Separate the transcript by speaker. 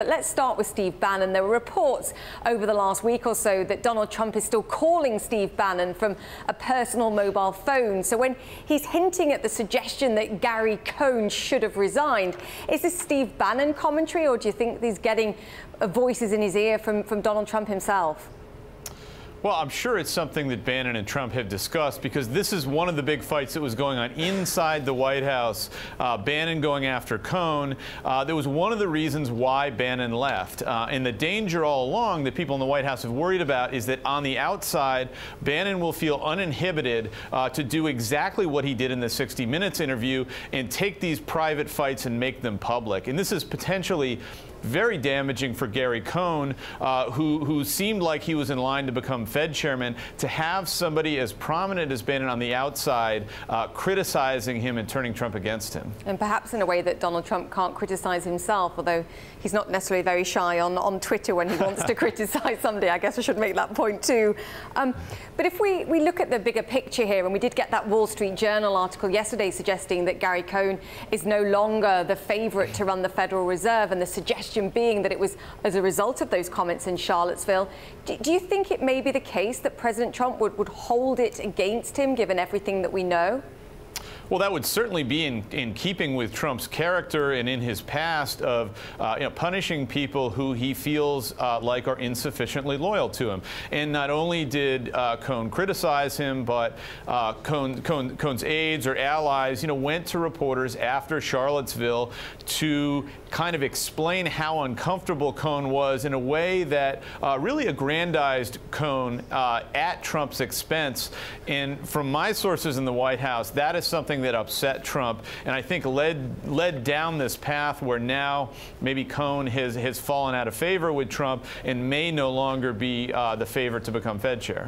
Speaker 1: But let's start with Steve Bannon. There were reports over the last week or so that Donald Trump is still calling Steve Bannon from a personal mobile phone. So when he's hinting at the suggestion that Gary Cohn should have resigned, is this Steve Bannon commentary, or do you think he's getting voices in his ear from Donald Trump himself?
Speaker 2: Well, I'm sure it's something that Bannon and Trump have discussed, because this is one of the big fights that was going on inside the White House. Bannon going after Cohn. That was one of the reasons why Bannon left. And the danger all along that people in the White House have worried about is that on the outside, Bannon will feel uninhibited to do exactly what he did in the 60 Minutes interview and take these private fights and make them public. And this is potentially very damaging for Gary Cohn, who seemed like he was in line to become Fed chairman. To have somebody as prominent as Bannon on the outside criticizing him and turning Trump against him. And perhaps in a way that Donald Trump can't criticize himself, although he's not necessarily very shy on Twitter when he wants to criticize somebody. I guess I should make that point too. But if we look at the bigger picture here, and we did get that Wall Street Journal article yesterday suggesting that Gary Cohn is no longer the favorite to run the Federal Reserve, and the suggestion being that it was as a result of those comments in Charlottesville. Do you think it may be the case that President Trump would hold it against him, given everything that we know? Well, that would certainly be in keeping with Trump's character and in his past of punishing people who he feels like are insufficiently loyal to him. And not only did Cohn criticize him, but Cohn's aides or allies, went to reporters after Charlottesville to kind of explain how uncomfortable Cohn was in a way that really aggrandized Cohn at Trump's expense. And from my sources in the White House, that is something that upset Trump, and I think led down this path where now maybe Cohn has fallen out of favor with Trump and may no longer be the favorite to become Fed chair.